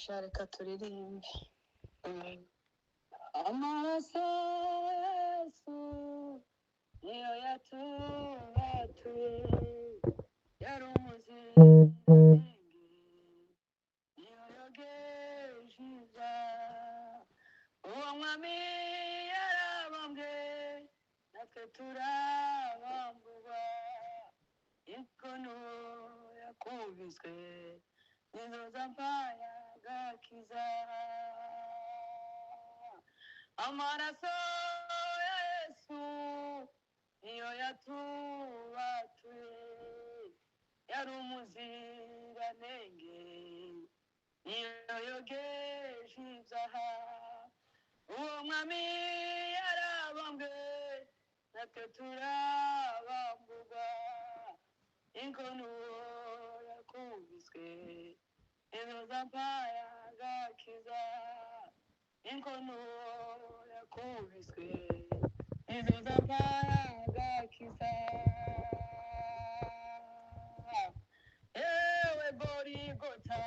reka turirimbe. Amaraso Yesu niyo yatubatuye, yari umuziranenge, niyo yogeje ibyaha. Uwo mwami yarabambwe, natwe turabamburwa, ikono yakubiswe nizo zampaye agakiza. Amaraso ya Yesu niyo yatubatuye, yari umuziranenge, niyo yogeje ibyaha. Uwo mwami yarabambwe, natwe turabamburwa, inkono yakubiswe nizo zampaye agakiza. Inkono yakubiswe nizo zampaye agakiza. Ewe Gorigota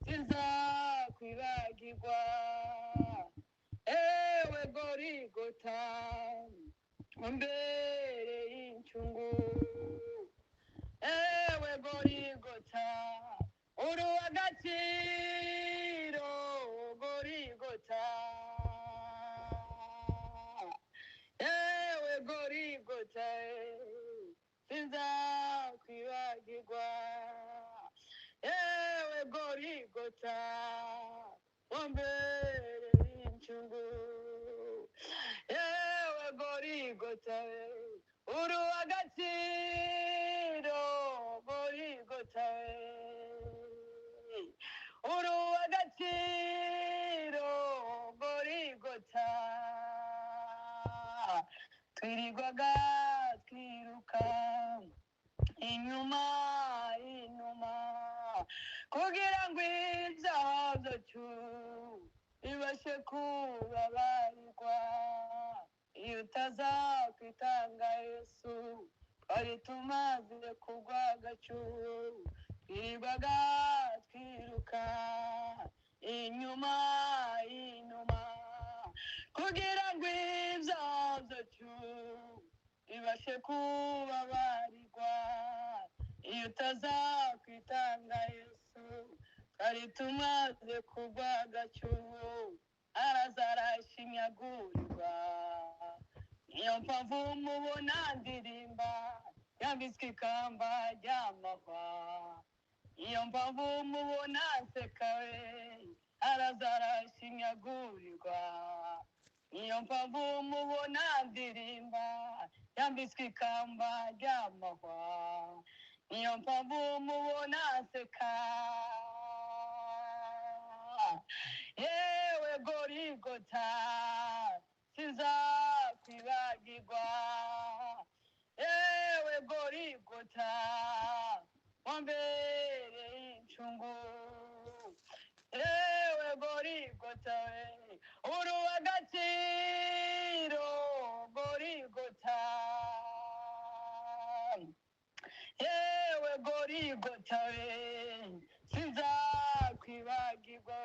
sinzakwibagirwa, ewe Gorigota wambereye incungu, ewe Gorigota uri uw'agaciro, Gorigota ewe Gorigota sinzakwibagirwa, ewe Gorigota wambereye incungu, ewe Gorigota uri uw'agaciro, Gorigota uri uw'agaciro, Gorigota. Twirirwaga twiruka inyuma kugira ngo ibyaha byacu bibashe kubabarirwa. Iyo utaza kwitanga Yesu, twari tumaze kugwa agacuru. Twirirwaga twiruka inyuma kugira ngo ibyaha byacu bibashe kubabarirwa. Iyo utaza kwitanga Yesu, twari tumaze kugwa agacuru. Araza arashinyagurirwa, niyo mpamvu mubona ndirimba, yambitswe ikamba ry'amahwa. Niyo mpamvu mubona nseka we, araza arashinyagurirwa. Niyo mpamvu mubona ndirimba, yambitswe ikamba ry'amahwa. Niyo mpamvu mubona nseka. Yewe Gorigota sinzakwibagirwa, ewe Gorigota wambereye incungu, ewe Gorigota uri uw'agaciro, Gorigota ewe Gorigota sinzakwibagirwa,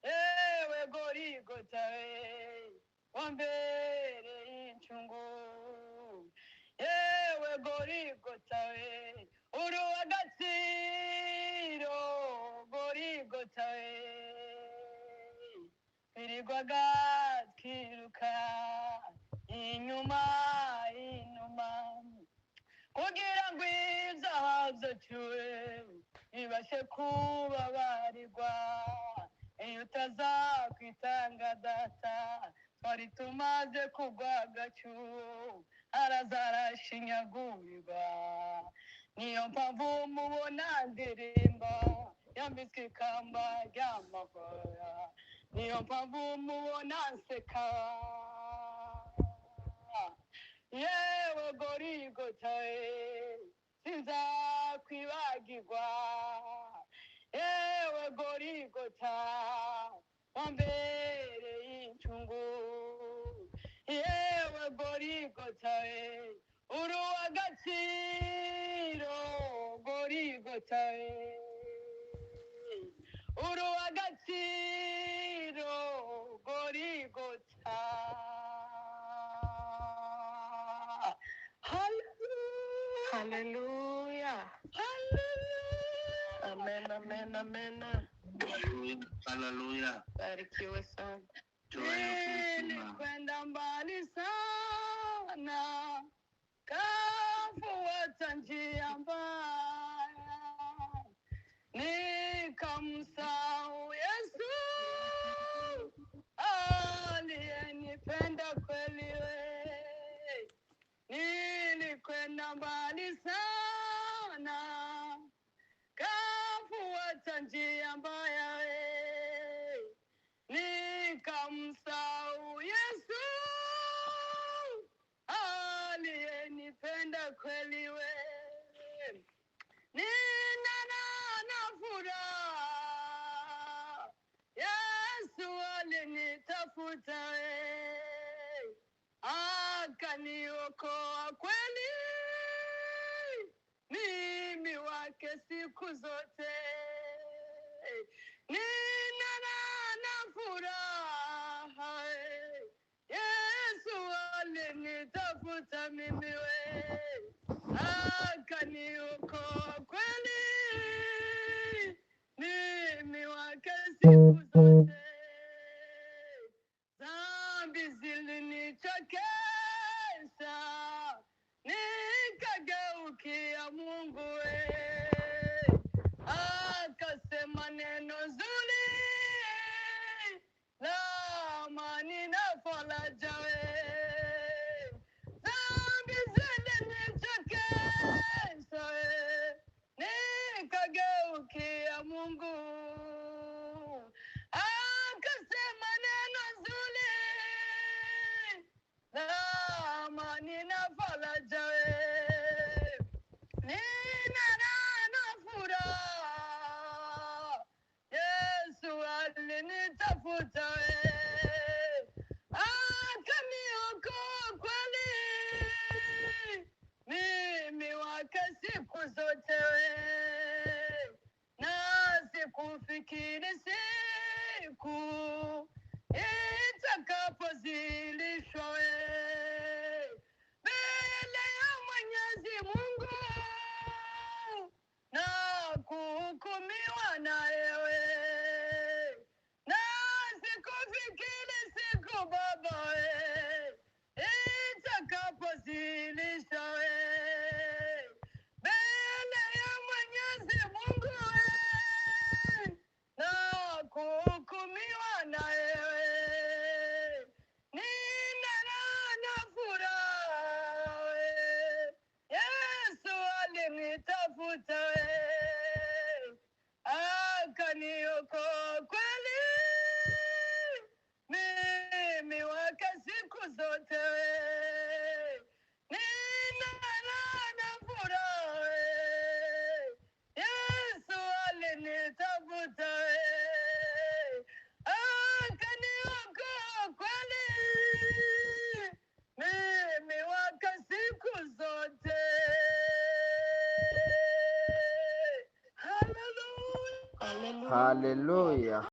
ewe Gorigota wambereye incungu, ewe Gorigota uri uw'agaciro, Gorigota twirirwaga twiruka inyuma kugira ngo ibyaha byacu bibashe kubabarirwa. Iyo utaza kwitanga Data, twari tumaze kugwa agacuru. Araza arashinyagurirwa, niyo mpamvu mubona ndirimba, yambitswe ikamba ry'amahwa. Niyo mpamvu mubona nseka. Yewe Gorigota sinzakwibagirwa, ewe Gorigota wambereye incungu, yewe Gorigota uri uw'agaciro, Gorigota Haleluya. Amen, amen, amen. Haleluya. Barikiwe sana. Tunayo Kwenda mbali sana, kafuata njia mbaya, nikamsahau Yesu aliyenipenda kweli. Nilikwenda mbali sana, kafuata njia mbaya, nikamsahau Yesu aliyenipenda kweli. Nina furaha, Yesu alinitafuta, akaniokoa kweli, mimi wake siku zote. Nina furaha, Yesu alinitafuta mimi, akaniokoa kweli, mimi wake siku zote. Dhambi zilinichokesha, nikageukia Mungu, akasema neno zuri la amani na faraja. Dhambi zilinichokesha, nikageukia Mungu, akasema neno zuri la amani na faraja. Nina furaha, Yesu alinitafuta, akaniokoa kweli, mimi wake siku zote. Na sikufikiri siku itakapozilishwa mbele ya Mwenyezi Mungu na kuhukumiwa naye. Na sikufikiri siku Baba itakapozilishwa mbele ya Mwenyezi Mungu na kuhukumiwa naye. Nina furaha, Yesu alinitafuta, akaniokoa kweli, mimi wake siku zote. Nina furaha, Yesu alinitafuta, akaniokoa kweli, mimi wake siku zote. Hallelujah. Haleluya.